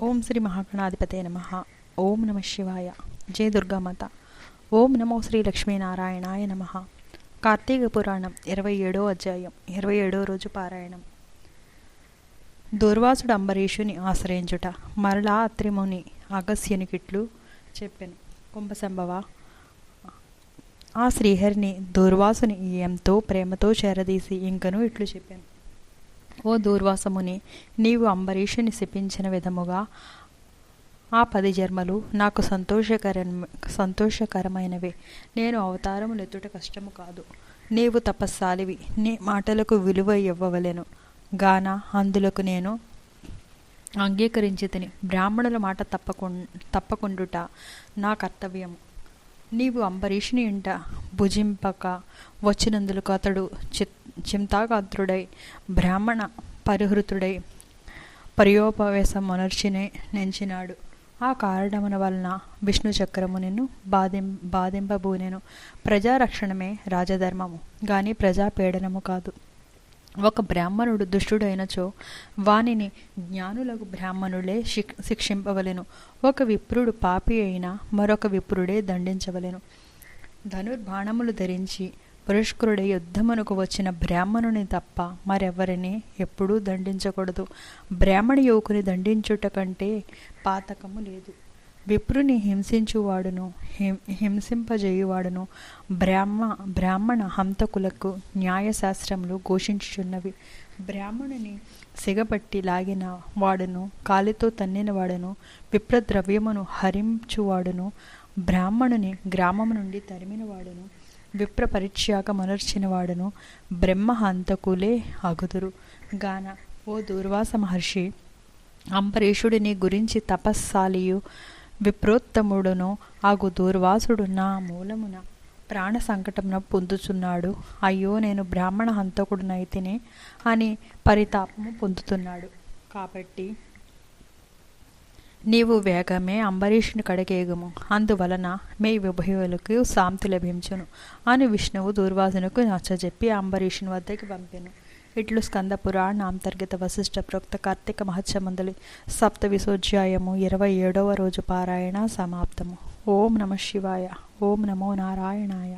ఓం శ్రీ మహాగణాధిపతే నమః. ఓం నమ శివాయ. జయ దుర్గామాత. ఓం నమో శ్రీ లక్ష్మీనారాయణాయ నమః. కార్తీక పురాణం 27వ అధ్యాయం 27వ రోజు పారాయణం. దూర్వాసుడు అంబరీషుని ఆశ్రయించుట. మరలా అత్రిముని అగస్త్యునికిట్లు చెప్పెను. కుంభసంభవ, ఆ శ్రీహరిని దూర్వాసుని ఎంతో ప్రేమతో చేరదీసి ఇంకనూ ఇట్లు చెప్పాను. ఓ దూర్వాసముని, నీవు అంబరీషుని శపించిన విధముగా ఆ 10 జన్మలు నాకు సంతోషకరమైనవే. నేను అవతారములెత్తుట కష్టము కాదు. నీవు తపస్సాలివి, నీ మాటలకు విలువ ఇవ్వవలెను గాన అందులకు నేను అంగీకరించి తిని. బ్రాహ్మణుల మాట తప్పకుండుట నా కర్తవ్యము. నీవు అంబరీషుని ఇంట భుజింపక వచ్చినందులకు అతడు చింతాగాత్రుడై బ్రాహ్మణ పరిహృతుడై పర్యోపవేశమునర్చినే నెంచినాడు. ఆ కారణమున వలన విష్ణు చక్రము నిన్ను బాధింపబూనెను. ప్రజారక్షణమే రాజధర్మము గాని ప్రజాపీడనము కాదు. ఒక బ్రాహ్మణుడు దుష్టుడైనచో వానిని జ్ఞానులకు బ్రాహ్మణులే శిక్షింపవలెను. ఒక విప్రుడు పాపి అయినా మరొక విప్రుడే దండించవలెను. ధనుర్బాణములు ధరించి పురష్కరుడై యుద్ధమునకు వచ్చిన బ్రాహ్మణుని తప్ప మరెవరిని ఎప్పుడూ దండించకూడదు. బ్రాహ్మణ యువకుని దండించుట కంటే పాతకము లేదు. విప్రుని హింసించువాడును హింసింపజేయువాడును బ్రాహ్మణ హంతకులకు న్యాయశాస్త్రములు ఘోషించుచున్నవి. బ్రాహ్మణుని సిగపట్టి లాగిన వాడును కాలితో తన్నిన వాడును విప్రద్రవ్యమును హరించువాడును బ్రాహ్మణుని గ్రామము నుండి తరిమిన వాడును విప్ర పరిత్యాగమునర్చిన వాడును బ్రహ్మహంతకులే అగుదురు గాన. ఓ దూర్వాస మహర్షి, అంబరీషుడిని గురించి తపస్సాలియు విప్రోత్తముడును అగు దూర్వాసుడు నా మూలమున ప్రాణ సంకటమున పొందుతున్నాడు. అయ్యో, నేను బ్రాహ్మణ హంతకుడునైతిని అని పరితాపము పొందుతున్నాడు. కాబట్టి నీవు వేగమే అంబరీషుని కడకేగము. అందువలన మీ ఉభయులకు శాంతి లభించును అని విష్ణువు దూర్వాసునకు నచ్చజెప్పి అంబరీషుని వద్దకి పంపెను. ఇట్లు స్కంద పురాణ అంతర్గత వశిష్ఠ ప్రోక్త కార్తీక మహత్సమందలి సప్తవిశోధ్యాయము 27వ రోజు పారాయణ సమాప్తము. ఓం నమ శివాయ. ఓం నమో నారాయణాయ.